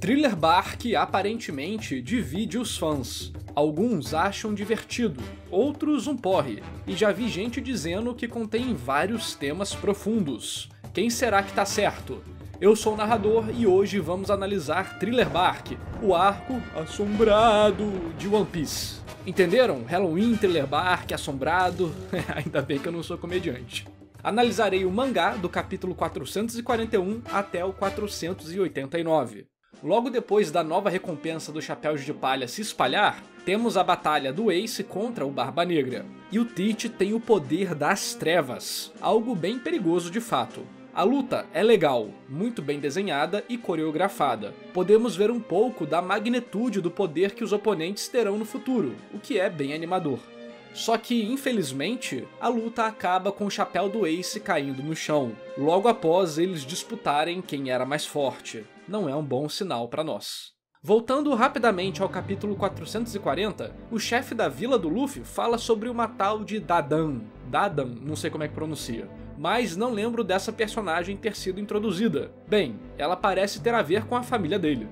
Thriller Bark aparentemente divide os fãs. Alguns acham divertido, outros um porre, e já vi gente dizendo que contém vários temas profundos. Quem será que tá certo? Eu sou o narrador e hoje vamos analisar Thriller Bark, o arco assombrado de One Piece. Entenderam? Halloween, Thriller Bark, assombrado... Ainda bem que eu não sou comediante. Analisarei o mangá do capítulo 441 até o 489. Logo depois da nova recompensa dos Chapéus de Palha se espalhar, temos a batalha do Ace contra o Barba Negra. E o Teach tem o poder das trevas, algo bem perigoso de fato. A luta é legal, muito bem desenhada e coreografada. Podemos ver um pouco da magnitude do poder que os oponentes terão no futuro, o que é bem animador. Só que, infelizmente, a luta acaba com o chapéu do Ace caindo no chão, logo após eles disputarem quem era mais forte. Não é um bom sinal para nós. Voltando rapidamente ao capítulo 440, o chefe da vila do Luffy fala sobre uma tal de Dadan. Dadan, não sei como é que pronuncia. Mas não lembro dessa personagem ter sido introduzida. Bem, ela parece ter a ver com a família dele.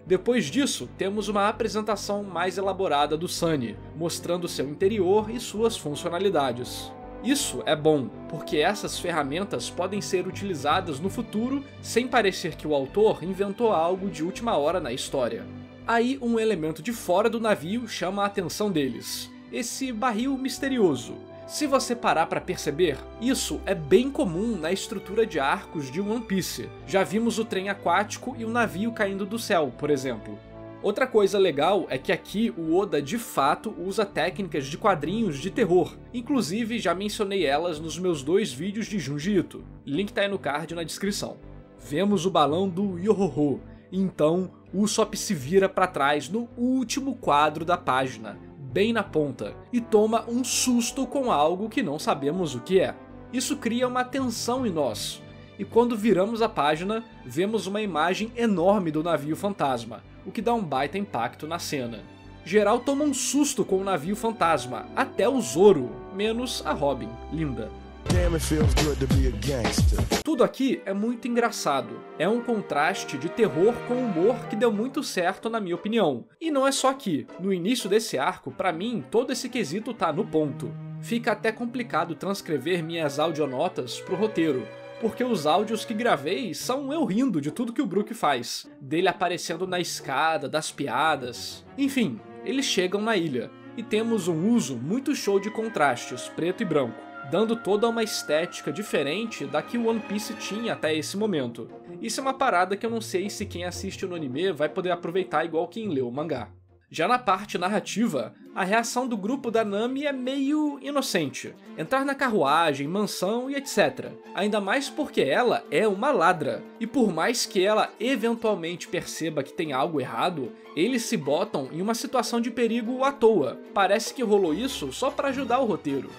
Depois disso, temos uma apresentação mais elaborada do Sunny, mostrando seu interior e suas funcionalidades. Isso é bom, porque essas ferramentas podem ser utilizadas no futuro sem parecer que o autor inventou algo de última hora na história. Aí um elemento de fora do navio chama a atenção deles, esse barril misterioso. Se você parar para perceber, isso é bem comum na estrutura de arcos de One Piece. Já vimos o trem aquático e o navio caindo do céu, por exemplo. Outra coisa legal é que aqui o Oda de fato usa técnicas de quadrinhos de terror, inclusive já mencionei elas nos meus 2 vídeos de Junji Ito, link tá aí no card na descrição. Vemos o balão do Yohoho, então Usopp se vira para trás no último quadro da página, bem na ponta, e toma um susto com algo que não sabemos o que é. Isso cria uma tensão em nós, e quando viramos a página, vemos uma imagem enorme do navio fantasma, o que dá um baita impacto na cena. Geral toma um susto com o navio fantasma, até o Zoro, menos a Robin, linda. Tudo aqui é muito engraçado, é um contraste de terror com humor que deu muito certo na minha opinião. E não é só aqui, no início desse arco, pra mim, todo esse quesito tá no ponto. Fica até complicado transcrever minhas audionotas pro roteiro, porque os áudios que gravei são eu rindo de tudo que o Brook faz, dele aparecendo na escada, das piadas... Enfim, eles chegam na ilha, e temos um uso muito show de contrastes, preto e branco, dando toda uma estética diferente da que o One Piece tinha até esse momento. Isso é uma parada que eu não sei se quem assiste no anime vai poder aproveitar igual quem leu o mangá. Já na parte narrativa, a reação do grupo da Nami é meio inocente. Entrar na carruagem, mansão e etc. Ainda mais porque ela é uma ladra. E por mais que ela eventualmente perceba que tem algo errado, eles se botam em uma situação de perigo à toa. Parece que rolou isso só para ajudar o roteiro.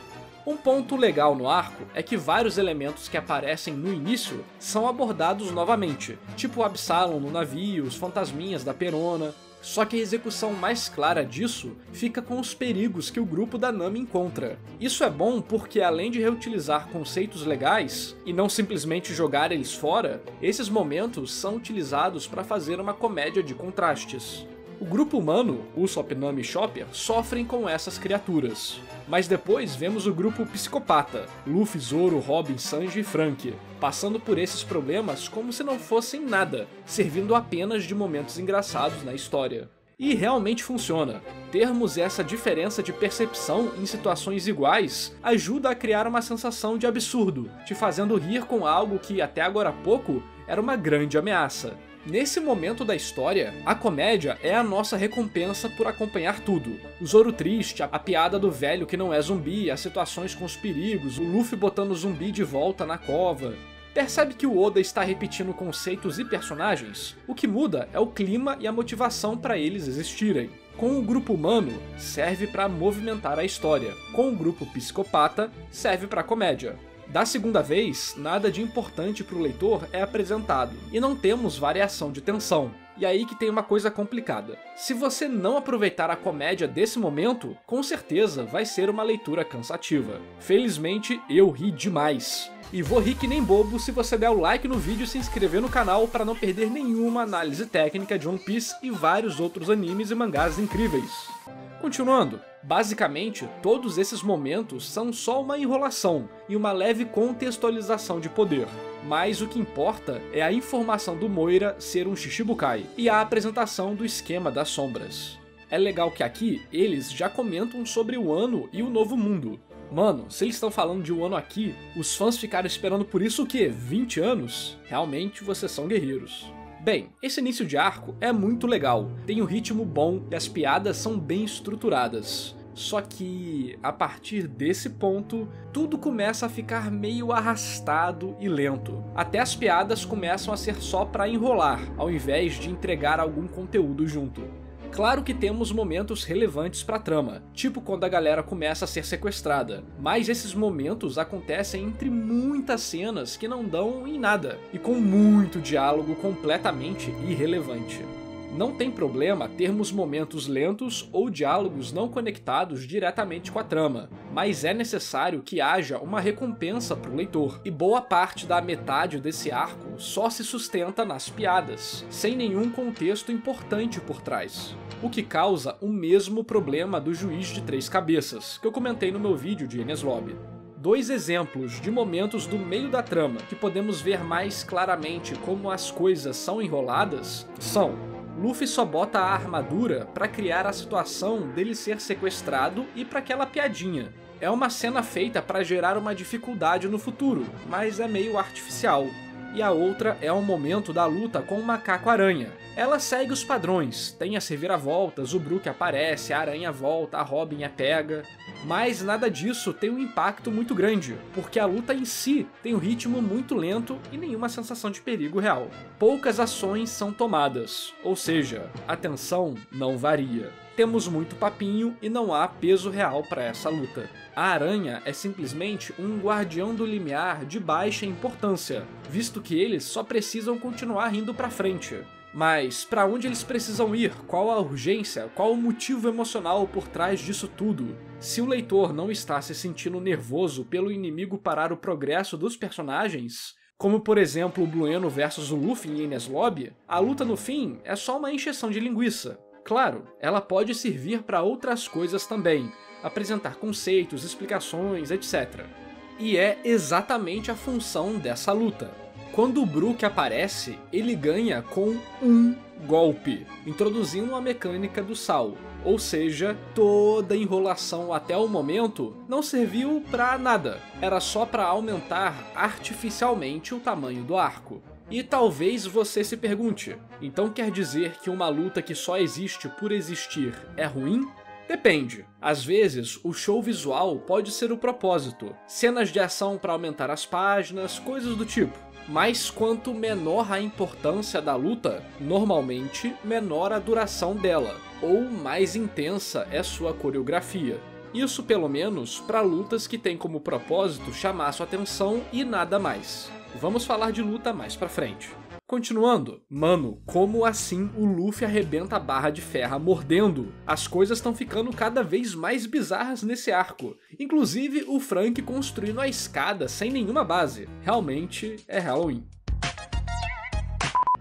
Um ponto legal no arco é que vários elementos que aparecem no início são abordados novamente, tipo o Absalom no navio, os fantasminhas da Perona. Só que a execução mais clara disso fica com os perigos que o grupo da Nami encontra. Isso é bom porque além de reutilizar conceitos legais, e não simplesmente jogar eles fora, esses momentos são utilizados para fazer uma comédia de contrastes. O grupo humano, Usopp, Nami e Chopper, sofrem com essas criaturas. Mas depois vemos o grupo psicopata, Luffy, Zoro, Robin, Sanji e Franky, passando por esses problemas como se não fossem nada, servindo apenas de momentos engraçados na história. E realmente funciona. Termos essa diferença de percepção em situações iguais ajuda a criar uma sensação de absurdo, te fazendo rir com algo que até agora há pouco era uma grande ameaça. Nesse momento da história, a comédia é a nossa recompensa por acompanhar tudo. O Zoro triste, a piada do velho que não é zumbi, as situações com os perigos, o Luffy botando o zumbi de volta na cova. Percebe que o Oda está repetindo conceitos e personagens? O que muda é o clima e a motivação para eles existirem. Com o grupo humano, serve para movimentar a história. Com o grupo psicopata, serve para comédia. Da segunda vez, nada de importante para o leitor é apresentado, e não temos variação de tensão. E aí que tem uma coisa complicada. Se você não aproveitar a comédia desse momento, com certeza vai ser uma leitura cansativa. Felizmente, eu ri demais. E vou rir que nem bobo se você der o like no vídeo e se inscrever no canal para não perder nenhuma análise técnica de One Piece e vários outros animes e mangás incríveis. Continuando, basicamente, todos esses momentos são só uma enrolação e uma leve contextualização de poder. Mas o que importa é a informação do Moira ser um Shichibukai e a apresentação do esquema das sombras. É legal que aqui eles já comentam sobre o Wano e o Novo Mundo. Mano, se eles estão falando de Wano aqui, os fãs ficaram esperando por isso o quê? 20 anos? Realmente vocês são guerreiros. Bem, esse início de arco é muito legal, tem um ritmo bom e as piadas são bem estruturadas. Só que, a partir desse ponto, tudo começa a ficar meio arrastado e lento. Até as piadas começam a ser só pra enrolar, ao invés de entregar algum conteúdo junto. Claro que temos momentos relevantes pra trama, tipo quando a galera começa a ser sequestrada, mas esses momentos acontecem entre muitas cenas que não dão em nada, e com muito diálogo completamente irrelevante. Não tem problema termos momentos lentos ou diálogos não conectados diretamente com a trama, mas é necessário que haja uma recompensa para o leitor, e boa parte da metade desse arco só se sustenta nas piadas, sem nenhum contexto importante por trás. O que causa o mesmo problema do Juiz de Três Cabeças, que eu comentei no meu vídeo de Enies Lobby. Dois exemplos de momentos do meio da trama que podemos ver mais claramente como as coisas são enroladas são: Luffy só bota a armadura pra criar a situação dele ser sequestrado e pra aquela piadinha. É uma cena feita pra gerar uma dificuldade no futuro, mas é meio artificial. E a outra é o momento da luta com o Macaco-Aranha. Ela segue os padrões, tem as reviravoltas, o Brook aparece, a aranha volta, a Robin é pega. Mas nada disso tem um impacto muito grande, porque a luta em si tem um ritmo muito lento e nenhuma sensação de perigo real. Poucas ações são tomadas, ou seja, a tensão não varia. Temos muito papinho e não há peso real para essa luta. A aranha é simplesmente um guardião do limiar de baixa importância, visto que eles só precisam continuar indo pra frente. Mas para onde eles precisam ir? Qual a urgência? Qual o motivo emocional por trás disso tudo? Se o leitor não está se sentindo nervoso pelo inimigo parar o progresso dos personagens, como por exemplo o Blueno versus o Luffy em Enies Lobby, a luta no fim é só uma encheção de linguiça. Claro, ela pode servir para outras coisas também, apresentar conceitos, explicações, etc. E é exatamente a função dessa luta. Quando o Brook aparece, ele ganha com um golpe, introduzindo a mecânica do sal. Ou seja, toda a enrolação até o momento não serviu pra nada, era só para aumentar artificialmente o tamanho do arco. E talvez você se pergunte, então quer dizer que uma luta que só existe por existir é ruim? Depende. Às vezes, o show visual pode ser o propósito, cenas de ação para aumentar as páginas, coisas do tipo. Mas quanto menor a importância da luta, normalmente menor a duração dela, ou mais intensa é sua coreografia. Isso pelo menos para lutas que têm como propósito chamar sua atenção e nada mais. Vamos falar de luta mais pra frente. Continuando, mano, como assim o Luffy arrebenta a barra de ferro mordendo? As coisas estão ficando cada vez mais bizarras nesse arco. Inclusive o Frank construindo a escada sem nenhuma base. Realmente é Halloween.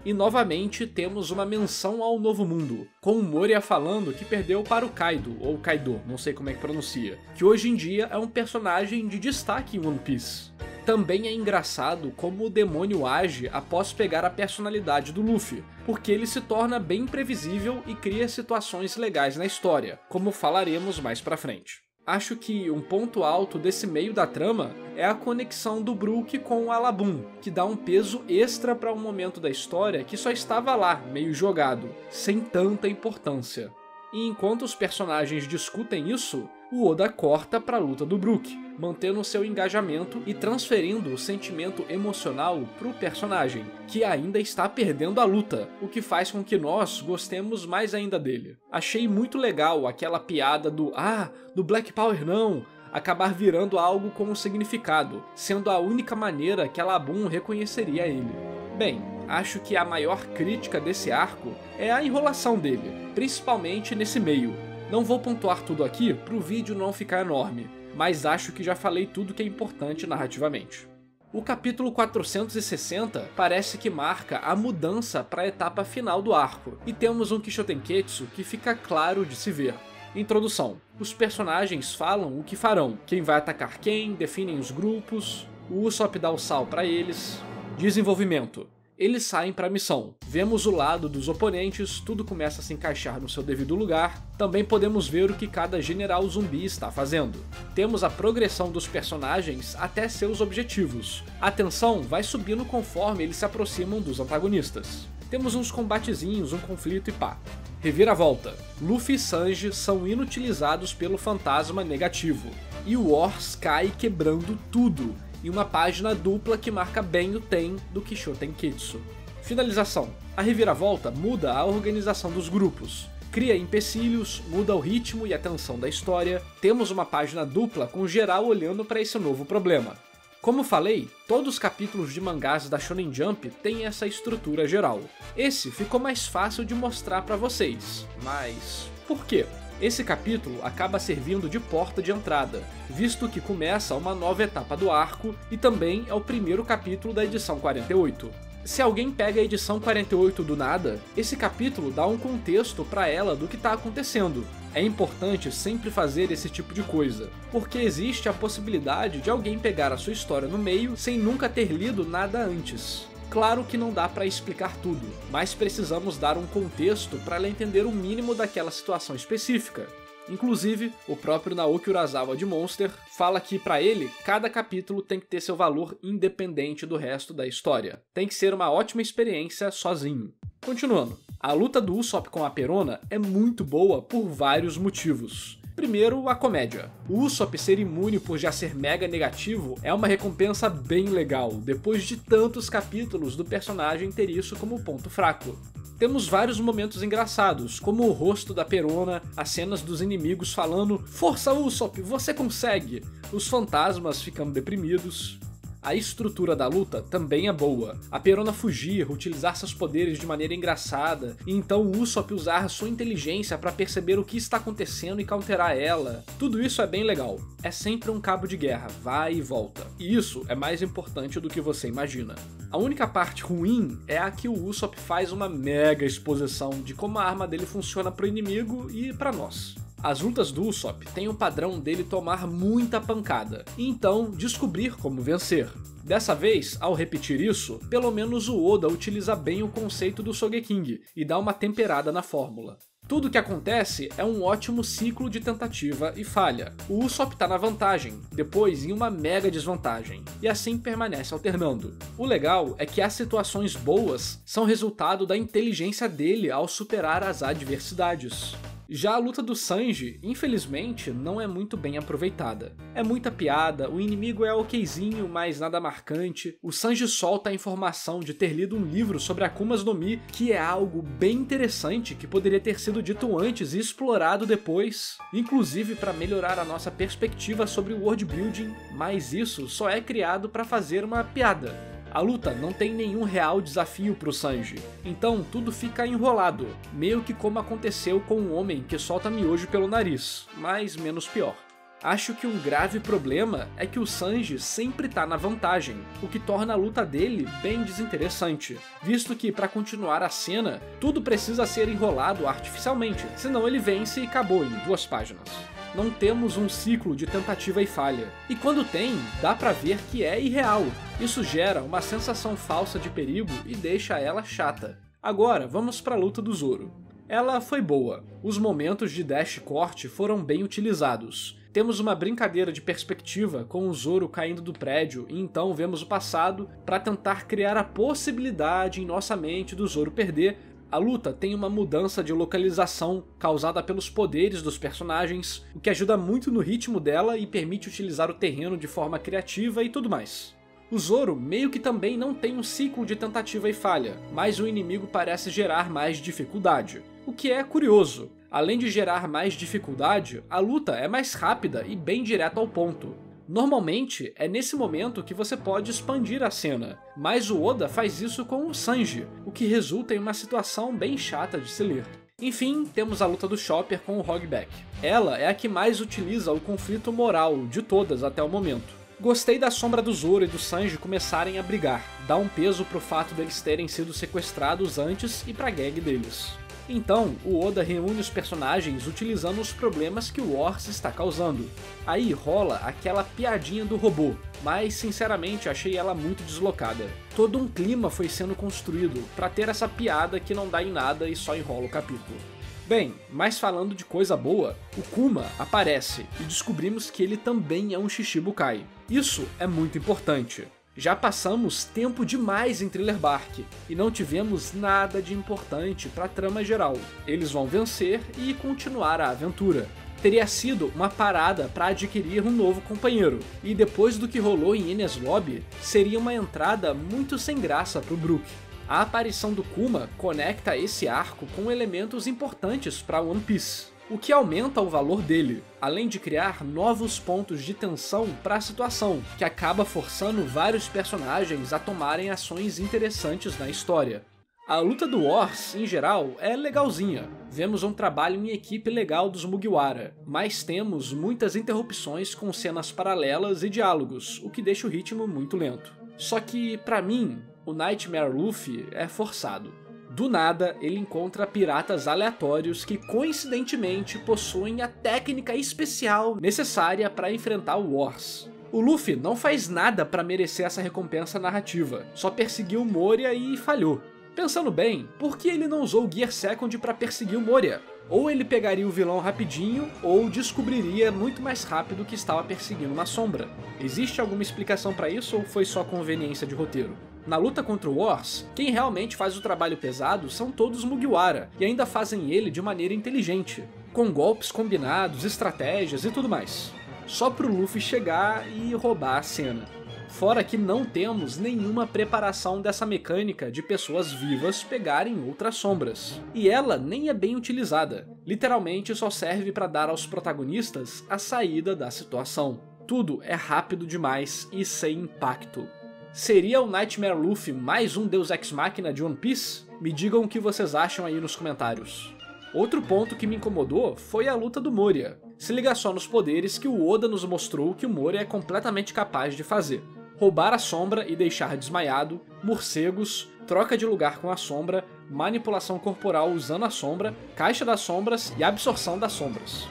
E novamente temos uma menção ao Novo Mundo, com o Moria falando que perdeu para o Kaido, ou Kaido, não sei como é que pronuncia, que hoje em dia é um personagem de destaque em One Piece. Também é engraçado como o demônio age após pegar a personalidade do Luffy, porque ele se torna bem imprevisível e cria situações legais na história, como falaremos mais pra frente. Acho que um ponto alto desse meio da trama é a conexão do Brook com o Alabum, que dá um peso extra para um momento da história que só estava lá, meio jogado, sem tanta importância. E enquanto os personagens discutem isso, o Oda corta para a luta do Brook, mantendo seu engajamento e transferindo o sentimento emocional para o personagem, que ainda está perdendo a luta, o que faz com que nós gostemos mais ainda dele. Achei muito legal aquela piada do Black Power não, acabar virando algo com um significado, sendo a única maneira que a Alabum reconheceria ele. Bem, Acho que a maior crítica desse arco é a enrolação dele, principalmente nesse meio. Não vou pontuar tudo aqui para o vídeo não ficar enorme, mas acho que já falei tudo que é importante narrativamente. O capítulo 460 parece que marca a mudança para a etapa final do arco, e temos um Kishotenketsu que fica claro de se ver. Introdução. Os personagens falam o que farão, quem vai atacar quem, definem os grupos, o Usopp dá o sal para eles. Desenvolvimento. Eles saem para a missão. Vemos o lado dos oponentes, tudo começa a se encaixar no seu devido lugar. Também podemos ver o que cada general zumbi está fazendo. Temos a progressão dos personagens até seus objetivos. A tensão vai subindo conforme eles se aproximam dos antagonistas. Temos uns combatezinhos, um conflito e pá. Reviravolta. Luffy e Sanji são inutilizados pelo fantasma negativo. E o Ors cai quebrando tudo, em uma página dupla que marca bem o Ten do Kishotenketsu. Finalização. A reviravolta muda a organização dos grupos, cria empecilhos, muda o ritmo e a tensão da história. Temos uma página dupla com geral olhando para esse novo problema. Como falei, todos os capítulos de mangás da Shonen Jump têm essa estrutura geral. Esse ficou mais fácil de mostrar para vocês, mas por quê? Esse capítulo acaba servindo de porta de entrada, visto que começa uma nova etapa do arco e também é o primeiro capítulo da edição 48. Se alguém pega a edição 48 do nada, esse capítulo dá um contexto para ela do que está acontecendo. É importante sempre fazer esse tipo de coisa, porque existe a possibilidade de alguém pegar a sua história no meio sem nunca ter lido nada antes. Claro que não dá para explicar tudo, mas precisamos dar um contexto para ela entender o mínimo daquela situação específica. Inclusive, o próprio Naoki Urasawa de Monster fala que para ele, cada capítulo tem que ter seu valor independente do resto da história. Tem que ser uma ótima experiência sozinho. Continuando, a luta do Usopp com a Perona é muito boa por vários motivos. Primeiro, a comédia. O Usopp ser imune por já ser mega negativo é uma recompensa bem legal, depois de tantos capítulos do personagem ter isso como ponto fraco. Temos vários momentos engraçados, como o rosto da Perona, as cenas dos inimigos falando "Força Usopp, você consegue!", os fantasmas ficando deprimidos. A estrutura da luta também é boa. A Perona fugir, utilizar seus poderes de maneira engraçada, e então o Usopp usar sua inteligência para perceber o que está acontecendo e counterar ela. Tudo isso é bem legal. É sempre um cabo de guerra, vai e volta. E isso é mais importante do que você imagina. A única parte ruim é a que o Usopp faz uma mega exposição de como a arma dele funciona pro inimigo e pra nós. As lutas do Usopp têm o padrão dele tomar muita pancada, e então descobrir como vencer. Dessa vez, ao repetir isso, pelo menos o Oda utiliza bem o conceito do Sogeking e dá uma temperada na fórmula. Tudo que acontece é um ótimo ciclo de tentativa e falha. O Usopp tá na vantagem, depois em uma mega desvantagem, e assim permanece alternando. O legal é que as situações boas são resultado da inteligência dele ao superar as adversidades. Já a luta do Sanji, infelizmente, não é muito bem aproveitada. É muita piada, o inimigo é okzinho, mas nada marcante. O Sanji solta a informação de ter lido um livro sobre Akumas no Mi, que é algo bem interessante que poderia ter sido dito antes e explorado depois, inclusive para melhorar a nossa perspectiva sobre o world building, mas isso só é criado para fazer uma piada. A luta não tem nenhum real desafio pro Sanji, então tudo fica enrolado, meio que como aconteceu com um homem que solta miojo pelo nariz, mas menos pior. Acho que um grave problema é que o Sanji sempre tá na vantagem, o que torna a luta dele bem desinteressante, visto que para continuar a cena, tudo precisa ser enrolado artificialmente, senão ele vence e acabou em 2 páginas. Não temos um ciclo de tentativa e falha, e quando tem, dá pra ver que é irreal. Isso gera uma sensação falsa de perigo e deixa ela chata. Agora, vamos pra luta do Zoro. Ela foi boa, os momentos de dash corte foram bem utilizados. Temos uma brincadeira de perspectiva com o Zoro caindo do prédio e então vemos o passado para tentar criar a possibilidade em nossa mente do Zoro perder. A luta tem uma mudança de localização causada pelos poderes dos personagens, o que ajuda muito no ritmo dela e permite utilizar o terreno de forma criativa e tudo mais. O Zoro meio que também não tem um ciclo de tentativa e falha, mas o inimigo parece gerar mais dificuldade, o que é curioso. Além de gerar mais dificuldade, a luta é mais rápida e bem direto ao ponto. Normalmente, é nesse momento que você pode expandir a cena, mas o Oda faz isso com o Sanji, o que resulta em uma situação bem chata de se ler. Enfim, temos a luta do Chopper com o Hogback. Ela é a que mais utiliza o conflito moral de todas até o momento. Gostei da sombra do Zoro e do Sanji começarem a brigar, dá um peso pro fato deles terem sido sequestrados antes e pra gag deles. Então, o Oda reúne os personagens utilizando os problemas que o Wars está causando. Aí rola aquela piadinha do robô, mas sinceramente achei ela muito deslocada. Todo um clima foi sendo construído pra ter essa piada que não dá em nada e só enrola o capítulo. Bem, mas falando de coisa boa, o Kuma aparece e descobrimos que ele também é um Shichibukai. Isso é muito importante. Já passamos tempo demais em Thriller Bark e não tivemos nada de importante para a trama geral. Eles vão vencer e continuar a aventura. Teria sido uma parada para adquirir um novo companheiro, e depois do que rolou em Enies Lobby, seria uma entrada muito sem graça para o Brook. A aparição do Kuma conecta esse arco com elementos importantes para One Piece, o que aumenta o valor dele, além de criar novos pontos de tensão para a situação, que acaba forçando vários personagens a tomarem ações interessantes na história. A luta do Wars, em geral, é legalzinha. Vemos um trabalho em equipe legal dos Mugiwara, mas temos muitas interrupções com cenas paralelas e diálogos, o que deixa o ritmo muito lento. Só que, pra mim, o Nightmare Luffy é forçado. Do nada, ele encontra piratas aleatórios que coincidentemente possuem a técnica especial necessária para enfrentar o Wars. O Luffy não faz nada para merecer essa recompensa narrativa, só perseguiu Moria e falhou. Pensando bem, por que ele não usou o Gear Second para perseguir o Moria? Ou ele pegaria o vilão rapidinho, ou descobriria muito mais rápido que estava perseguindo na sombra. Existe alguma explicação para isso ou foi só conveniência de roteiro? Na luta contra o Wars, quem realmente faz o trabalho pesado são todos Mugiwara, e ainda fazem ele de maneira inteligente, com golpes combinados, estratégias e tudo mais. Só pro Luffy chegar e roubar a cena. Fora que não temos nenhuma preparação dessa mecânica de pessoas vivas pegarem outras sombras. E ela nem é bem utilizada, literalmente só serve para dar aos protagonistas a saída da situação. Tudo é rápido demais e sem impacto. Seria o Nightmare Luffy mais um Deus Ex Machina de One Piece? Me digam o que vocês acham aí nos comentários. Outro ponto que me incomodou foi a luta do Moria. Se liga só nos poderes que o Oda nos mostrou que o Moria é completamente capaz de fazer. Roubar a sombra e deixar desmaiado, morcegos, troca de lugar com a sombra, manipulação corporal usando a sombra, caixa das sombras e absorção das sombras.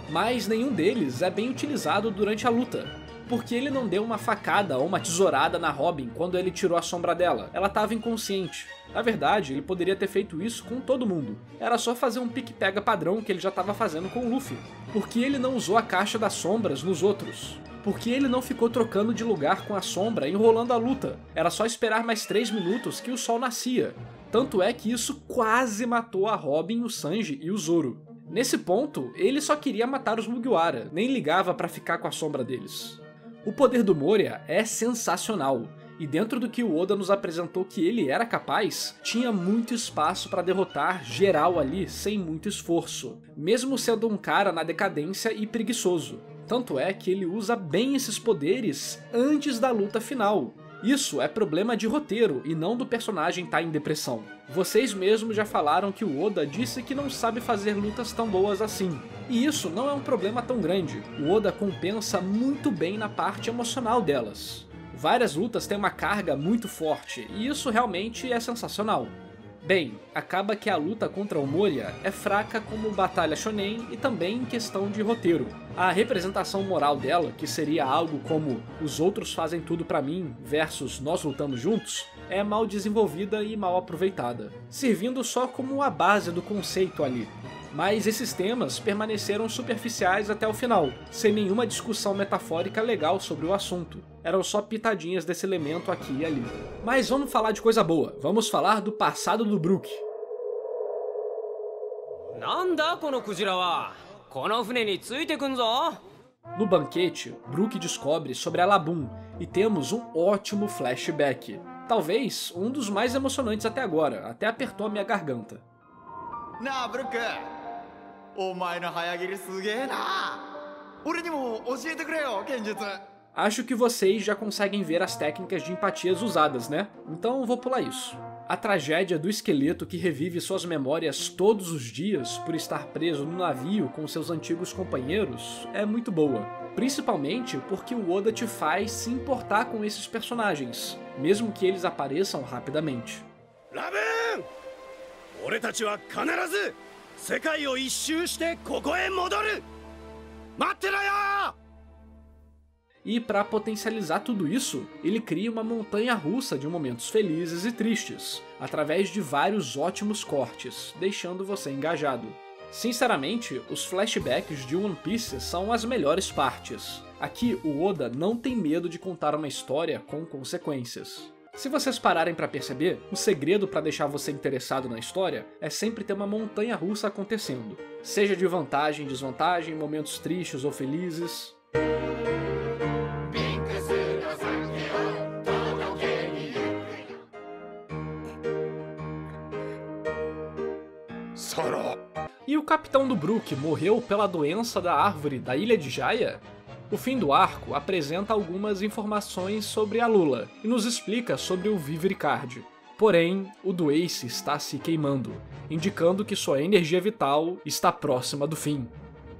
Mas nenhum deles é bem utilizado durante a luta, porque ele não deu uma facada ou uma tesourada na Robin quando ele tirou a sombra dela, ela estava inconsciente. Na verdade, ele poderia ter feito isso com todo mundo. Era só fazer um pique-pega padrão que ele já estava fazendo com o Luffy. Por que ele não usou a caixa das sombras nos outros? Por que ele não ficou trocando de lugar com a sombra, enrolando a luta? Era só esperar mais 3 minutos que o sol nascia. Tanto é que isso quase matou a Robin, o Sanji e o Zoro. Nesse ponto, ele só queria matar os Mugiwara, nem ligava pra ficar com a sombra deles. O poder do Moria é sensacional, e dentro do que o Oda nos apresentou que ele era capaz, tinha muito espaço para derrotar geral ali sem muito esforço, mesmo sendo um cara na decadência e preguiçoso. Tanto é que ele usa bem esses poderes antes da luta final. Isso é problema de roteiro e não do personagem estar em depressão. Vocês mesmos já falaram que o Oda disse que não sabe fazer lutas tão boas assim. E isso não é um problema tão grande. O Oda compensa muito bem na parte emocional delas. Várias lutas têm uma carga muito forte e isso realmente é sensacional. Bem, acaba que a luta contra o Moria é fraca como batalha shonen e também em questão de roteiro. A representação moral dela, que seria algo como os outros fazem tudo pra mim versus nós lutamos juntos, é mal desenvolvida e mal aproveitada, servindo só como a base do conceito ali. Mas esses temas permaneceram superficiais até o final, sem nenhuma discussão metafórica legal sobre o assunto. Eram só pitadinhas desse elemento aqui e ali. Mas vamos falar de coisa boa, vamos falar do passado do Brook. No banquete, Brook descobre sobre a Labum e temos um ótimo flashback. Talvez um dos mais emocionantes até agora, até apertou a minha garganta. Brook! お前の早切りすげえな。俺にも教えてくれよ、剣術。Acho que vocês já conseguem ver as técnicas de empatias usadas, né? Então vou pular isso. A tragédia do esqueleto que revive suas memórias todos os dias por estar preso no navio com seus antigos companheiros é muito boa. Principalmente porque o Oda te faz se importar com esses personagens, mesmo que eles apareçam rapidamente. Raven! 俺たちは必ず世界を一周してここへ戻る! 待ってろよ! E para potencializar tudo isso, ele cria uma montanha-russa de momentos felizes e tristes, através de vários ótimos cortes, deixando você engajado. Sinceramente, os flashbacks de One Piece são as melhores partes. Aqui, o Oda não tem medo de contar uma história com consequências. Se vocês pararem para perceber, o segredo para deixar você interessado na história é sempre ter uma montanha-russa acontecendo. Seja de vantagem, desvantagem, momentos tristes ou felizes. E o capitão do Brook morreu pela doença da árvore da ilha de Jaya? O fim do arco apresenta algumas informações sobre a Lula e nos explica sobre o Vivre Card. Porém, o do Ace está se queimando, indicando que sua energia vital está próxima do fim.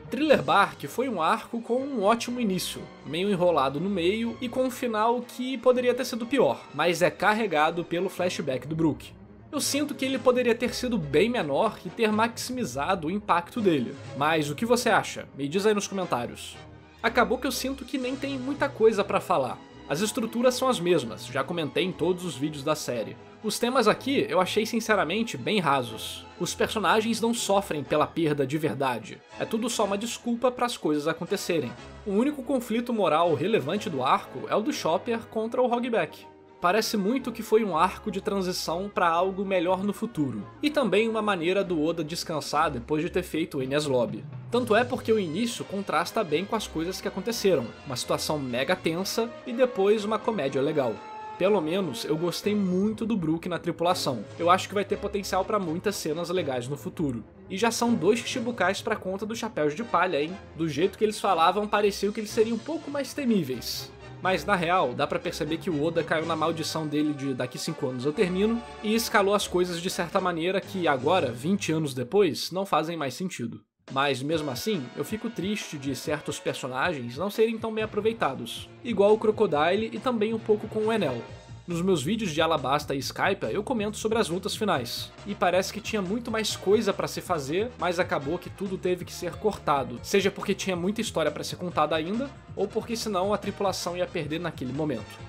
Thriller Bark foi um arco com um ótimo início, meio enrolado no meio e com um final que poderia ter sido pior, mas é carregado pelo flashback do Brook. Eu sinto que ele poderia ter sido bem menor e ter maximizado o impacto dele. Mas o que você acha? Me diz aí nos comentários. Acabou que eu sinto que nem tem muita coisa pra falar. As estruturas são as mesmas, já comentei em todos os vídeos da série. Os temas aqui eu achei sinceramente bem rasos. Os personagens não sofrem pela perda de verdade. É tudo só uma desculpa para as coisas acontecerem. O único conflito moral relevante do arco é o do Chopper contra o Hogback. Parece muito que foi um arco de transição para algo melhor no futuro, e também uma maneira do Oda descansar depois de ter feito o Enies Lobby. Tanto é porque o início contrasta bem com as coisas que aconteceram, uma situação mega tensa e depois uma comédia legal. Pelo menos eu gostei muito do Brook na tripulação, eu acho que vai ter potencial para muitas cenas legais no futuro. E já são 2 Chichibukais pra conta dos Chapéus de Palha, hein? Do jeito que eles falavam, pareceu que eles seriam um pouco mais temíveis. Mas na real, dá pra perceber que o Oda caiu na maldição dele de daqui 5 anos eu termino, e escalou as coisas de certa maneira que agora, 20 anos depois, não fazem mais sentido. Mas mesmo assim, eu fico triste de certos personagens não serem tão bem aproveitados, igual o Crocodile e também um pouco com o Enel. Nos meus vídeos de Alabasta e Skype eu comento sobre as lutas finais, e parece que tinha muito mais coisa pra se fazer, mas acabou que tudo teve que ser cortado, seja porque tinha muita história pra ser contada ainda, ou porque senão a tripulação ia perder naquele momento.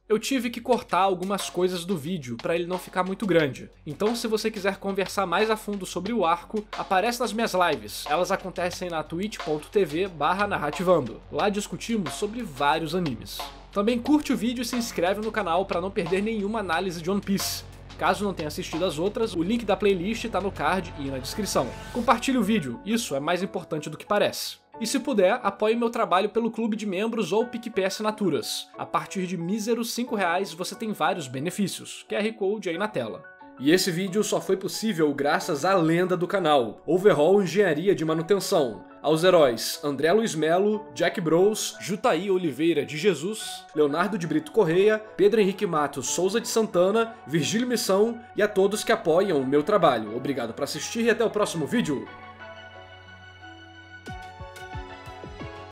Eu tive que cortar algumas coisas do vídeo para ele não ficar muito grande. Então se você quiser conversar mais a fundo sobre o arco, aparece nas minhas lives. Elas acontecem na twitch.tv/narrativando. Lá discutimos sobre vários animes. Também curte o vídeo e se inscreve no canal para não perder nenhuma análise de One Piece. Caso não tenha assistido as outras, o link da playlist tá no card e na descrição. Compartilhe o vídeo, isso é mais importante do que parece. E se puder, apoie meu trabalho pelo clube de membros ou PicPay Assinaturas. A partir de míseros R$5 você tem vários benefícios, QR Code aí na tela. E esse vídeo só foi possível graças à lenda do canal, Overhaul Engenharia de Manutenção, aos heróis André Luiz Melo, Jack Bros, Jutaí Oliveira de Jesus, Leonardo de Brito Correia, Pedro Henrique Matos Souza de Santana, Virgílio Missão e a todos que apoiam o meu trabalho. Obrigado por assistir e até o próximo vídeo!